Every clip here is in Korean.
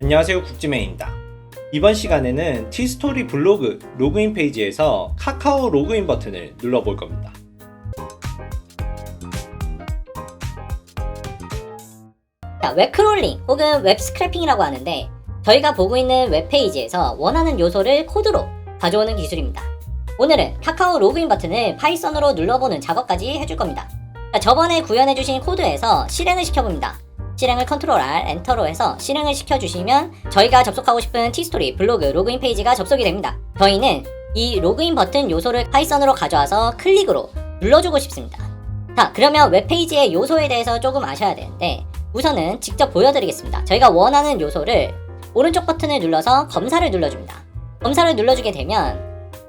안녕하세요, 국지맨입니다. 이번 시간에는 티스토리 블로그 로그인 페이지에서 카카오 로그인 버튼을 눌러볼 겁니다. 자, 웹크롤링 혹은 웹스크래핑이라고 하는데 저희가 보고 있는 웹페이지에서 원하는 요소를 코드로 가져오는 기술입니다. 오늘은 카카오 로그인 버튼을 파이썬으로 눌러보는 작업까지 해줄 겁니다. 자, 저번에 구현해주신 코드에서 실행을 시켜봅니다. 실행을 컨트롤 R, 엔터로 해서 실행을 시켜주시면 저희가 접속하고 싶은 티스토리 블로그 로그인 페이지가 접속이 됩니다. 저희는 이 로그인 버튼 요소를 파이썬으로 가져와서 클릭으로 눌러주고 싶습니다. 자, 그러면 웹페이지의 요소에 대해서 조금 아셔야 되는데 우선은 직접 보여드리겠습니다. 저희가 원하는 요소를 오른쪽 버튼을 눌러서 검사를 눌러줍니다. 검사를 눌러주게 되면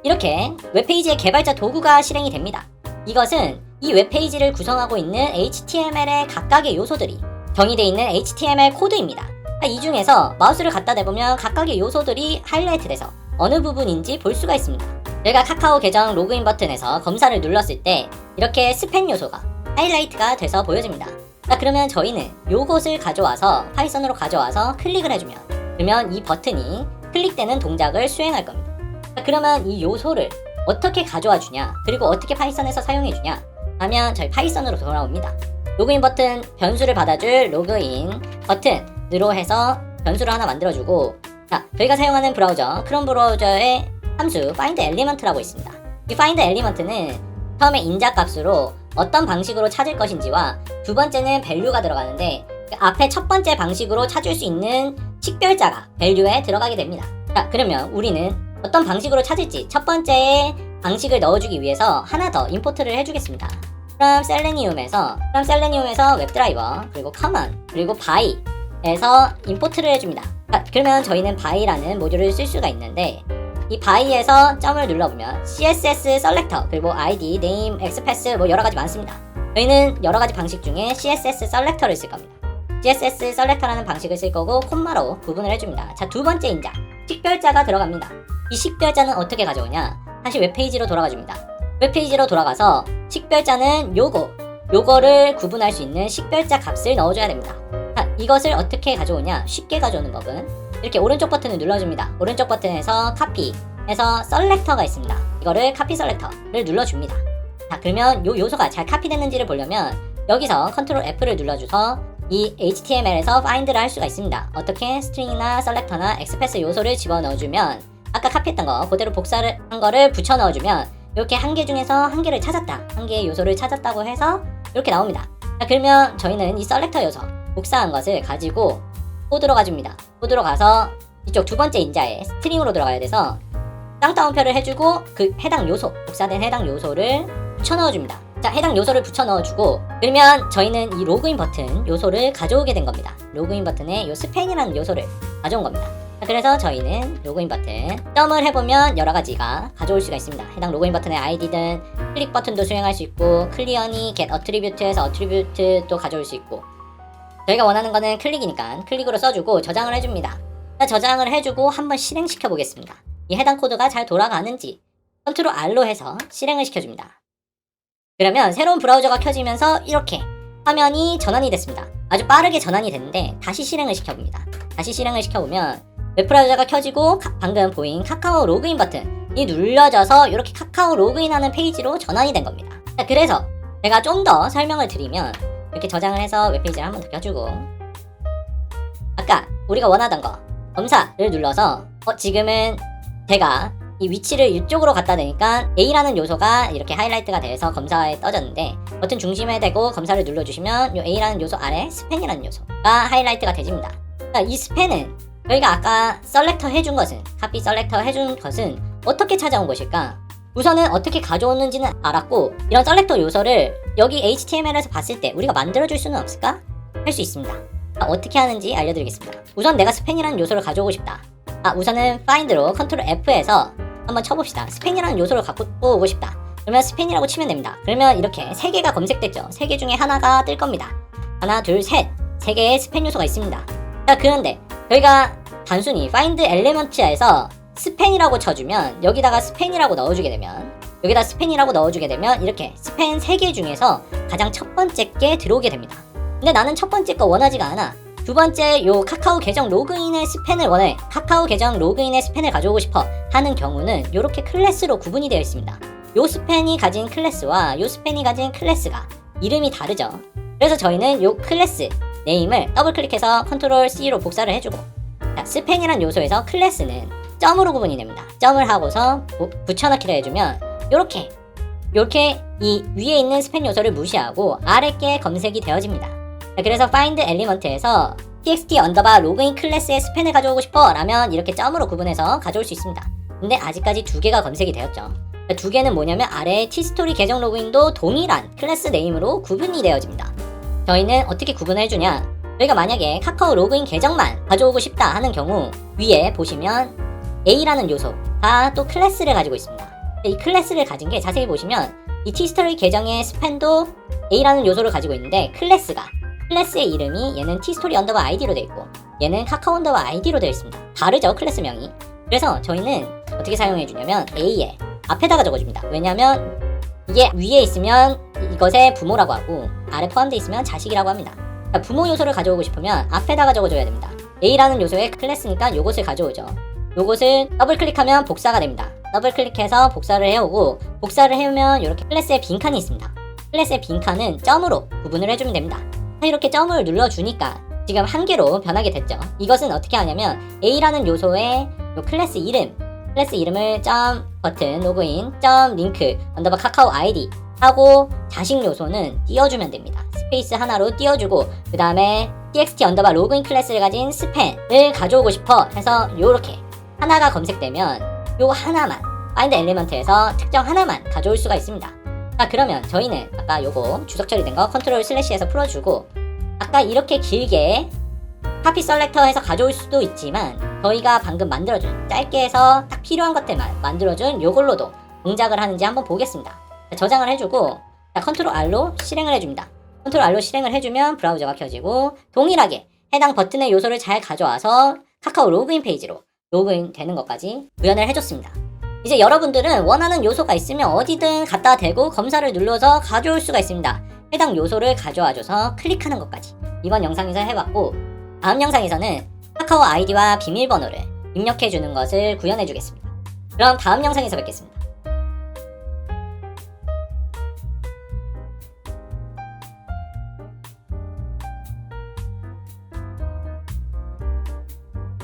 이렇게 웹페이지의 개발자 도구가 실행이 됩니다. 이것은 이 웹페이지를 구성하고 있는 HTML의 각각의 요소들이 정의되어 있는 HTML 코드입니다. 이 중에서 마우스를 갖다 대보면 각각의 요소들이 하이라이트 돼서 어느 부분인지 볼 수가 있습니다. 저희가 카카오 계정 로그인 버튼에서 검사를 눌렀을 때 이렇게 스팸 요소가 하이라이트가 돼서 보여집니다. 자, 그러면 저희는 요것을 가져와서 파이썬으로 가져와서 클릭을 해주면 그러면 이 버튼이 클릭되는 동작을 수행할 겁니다. 자, 그러면 이 요소를 어떻게 가져와 주냐 그리고 어떻게 파이썬에서 사용해 주냐 하면 저희 파이썬으로 돌아옵니다. 로그인 버튼 변수를 받아줄 로그인 버튼으로 해서 변수를 하나 만들어주고, 자, 저희가 사용하는 브라우저 크롬 브라우저의 함수 find element라고 있습니다. 이 find element는 처음에 인자 값으로 어떤 방식으로 찾을 것인지와 두 번째는 value가 들어가는데 그 앞에 첫 번째 방식으로 찾을 수 있는 식별자가 value에 들어가게 됩니다. 자, 그러면 우리는 어떤 방식으로 찾을지 첫 번째 방식을 넣어주기 위해서 하나 더 임포트를 해주겠습니다. 그럼 셀레니움에서 웹드라이버 그리고 커먼 그리고 바이에서 임포트를 해줍니다. 자, 그러면 저희는 바이라는 모듈을 쓸 수가 있는데 이 바이에서 점을 눌러보면 CSS 셀렉터 그리고 ID, name, XPath 뭐 여러가지 많습니다. 저희는 여러가지 방식 중에 CSS 셀렉터를 쓸 겁니다. CSS 셀렉터라는 방식을 쓸 거고 콤마로 구분을 해줍니다. 자, 두 번째 인자 식별자가 들어갑니다. 이 식별자는 어떻게 가져오냐, 다시 웹페이지로 돌아가줍니다. 웹페이지로 돌아가서 식별자는 요거를 구분할 수 있는 식별자 값을 넣어줘야 됩니다. 자, 이것을 어떻게 가져오냐, 쉽게 가져오는 법은 이렇게 오른쪽 버튼을 눌러줍니다. 오른쪽 버튼에서 카피에서 셀렉터가 있습니다. 이거를 카피 셀렉터를 눌러줍니다. 자, 그러면 요 요소가 잘 카피됐는지를 보려면 여기서 컨트롤 F를 눌러줘서 이 HTML에서 find를 할 수가 있습니다. 어떻게 스트링이나 셀렉터나 XPath 요소를 집어넣어주면 아까 카피했던 거 그대로 복사를 한 거를 붙여 넣어주면 이렇게 한 개 중에서 한 개를 찾았다, 한 개의 요소를 찾았다고 해서 이렇게 나옵니다. 자, 그러면 저희는 이 셀렉터 요소 복사한 것을 가지고 코드로 가줍니다. 코드로 가서 이쪽 두 번째 인자에 스트링으로 들어가야 돼서 쌍따옴표를 해주고 그 해당 요소, 복사된 해당 요소를 붙여 넣어줍니다. 자, 해당 요소를 붙여 넣어주고 그러면 저희는 이 로그인 버튼 요소를 가져오게 된 겁니다. 로그인 버튼에 요 스팬이라는 요소를 가져온 겁니다. 자, 그래서 저희는 로그인 버튼 점을 해보면 여러가지가 가져올 수가 있습니다. 해당 로그인 버튼의 아이디든 클릭 버튼도 수행할 수 있고 클리어니 get attribute에서 attribute도 가져올 수 있고 저희가 원하는 거는 클릭이니까 클릭으로 써주고 저장을 해줍니다. 자, 저장을 해주고 한번 실행시켜 보겠습니다. 이 해당 코드가 잘 돌아가는지 컨트롤 R로 해서 실행을 시켜줍니다. 그러면 새로운 브라우저가 켜지면서 이렇게 화면이 전환이 됐습니다. 아주 빠르게 전환이 됐는데 다시 실행을 시켜봅니다. 다시 실행을 시켜보면 웹브라우저가 켜지고 방금 보인 카카오 로그인 버튼이 눌려져서 이렇게 카카오 로그인하는 페이지로 전환이 된 겁니다. 자, 그래서 제가 좀 더 설명을 드리면 이렇게 저장을 해서 웹페이지를 한 번 더 켜주고 아까 우리가 원하던 거 검사를 눌러서 지금은 제가 이 위치를 이쪽으로 갖다 대니까 A라는 요소가 이렇게 하이라이트가 돼서 검사에 떠졌는데 버튼 중심에 대고 검사를 눌러주시면 이 A라는 요소 아래 스팬이라는 요소가 하이라이트가 되집니다. 자, 이 스팬은 저희가 아까 셀렉터 해준 것은 카피 셀렉터 해준 것은 어떻게 찾아온 것일까? 우선은 어떻게 가져오는지는 알았고 이런 셀렉터 요소를 여기 HTML에서 봤을 때 우리가 만들어줄 수는 없을까? 할 수 있습니다. 어떻게 하는지 알려드리겠습니다. 우선 내가 스팬이라는 요소를 가져오고 싶다. 우선은 find로 컨트롤 F에서 한번 쳐봅시다. 스팬이라는 요소를 갖고 오고 싶다. 그러면 스팬이라고 치면 됩니다. 그러면 이렇게 세 개가 검색됐죠. 세 개 중에 하나가 뜰 겁니다. 하나, 둘, 셋. 세 개의 스팬 요소가 있습니다. 자, 그런데 저희가 단순히 find element에서 스팬이라고 쳐주면 여기다가 스팬이라고 넣어주게 되면 이렇게 스팬 3개 중에서 가장 첫 번째 게 들어오게 됩니다. 근데 나는 첫 번째 거 원하지가 않아. 두 번째, 요 카카오 계정 로그인의 스팬을 원해, 카카오 계정 로그인의 스팬을 가져오고 싶어 하는 경우는 요렇게 클래스로 구분이 되어 있습니다. 요 스팬이 가진 클래스와 요 스팬이 가진 클래스가 이름이 다르죠. 그래서 저희는 요 클래스 네임을 더블 클릭해서 컨트롤 C로 복사를 해주고, 자, 스팬이란 요소에서 클래스는 점으로 구분이 됩니다. 점을 하고서 붙여넣기를 해주면 요렇게 이 위에 있는 스팬 요소를 무시하고 아래 게 검색이 되어집니다. 자, 그래서 find element에서 txt 언더바 로그인 클래스의 스팬을 가져오고 싶어 라면 이렇게 점으로 구분해서 가져올 수 있습니다. 근데 아직까지 두 개가 검색이 되었죠. 두 개는 뭐냐면 아래의 t스토리 계정 로그인도 동일한 클래스 네임으로 구분이 되어집니다. 저희는 어떻게 구분을 해주냐, 저희가 만약에 카카오 로그인 계정만 가져오고 싶다 하는 경우 위에 보시면 A라는 요소가 또 클래스를 가지고 있습니다. 이 클래스를 가진 게 자세히 보시면 이 t스토리 계정의 스팬도 A라는 요소를 가지고 있는데 클래스의 이름이 얘는 t스토리 언더바 id로 되어 있고 얘는 카카오 언더바 id로 되어 있습니다. 다르죠, 클래스명이. 그래서 저희는 어떻게 사용해 주냐면 A에 앞에다가 적어줍니다. 왜냐면 이게 위에 있으면 이것의 부모라고 하고 아래 포함되어 있으면 자식이라고 합니다. 그러니까 부모 요소를 가져오고 싶으면 앞에다가 적어줘야 됩니다. A라는 요소의 클래스니까 요것을 가져오죠. 요것을 더블 클릭하면 복사가 됩니다. 더블 클릭해서 복사를 해오고, 복사를 해오면 이렇게 클래스의 빈칸이 있습니다. 클래스의 빈칸은 점으로 구분을 해주면 됩니다. 이렇게 점을 눌러주니까 지금 한 개로 변하게 됐죠. 이것은 어떻게 하냐면 A라는 요소의 요 클래스 이름을 점 버튼 로그인 점 링크 언더바 카카오 아이디 하고 자식 요소는 띄워주면 됩니다. 스페이스 하나로 띄워주고 그 다음에 txt 언더바 로그인 클래스를 가진 스팬을 가져오고 싶어 해서 요렇게 하나가 검색되면 요 하나만 find element에서 특정 하나만 가져올 수가 있습니다. 자, 그러면 저희는 아까 요거 주석 처리된 거 컨트롤 슬래시에서 풀어주고, 아까 이렇게 길게 카피 셀렉터에서 가져올 수도 있지만 저희가 방금 만들어준 짧게 해서 딱 필요한 것들만 만들어준 요걸로도 동작을 하는지 한번 보겠습니다. 자, 저장을 해주고, 자, 컨트롤 R로 실행을 해줍니다. 컨트롤 R로 실행을 해주면 브라우저가 켜지고 동일하게 해당 버튼의 요소를 잘 가져와서 카카오 로그인 페이지로 로그인 되는 것까지 구현을 해줬습니다. 이제 여러분들은 원하는 요소가 있으면 어디든 갖다 대고 검사를 눌러서 가져올 수가 있습니다. 해당 요소를 가져와줘서 클릭하는 것까지 이번 영상에서 해봤고, 다음 영상에서는 카카오 아이디와 비밀번호를 입력해주는 것을 구현해주겠습니다. 그럼 다음 영상에서 뵙겠습니다.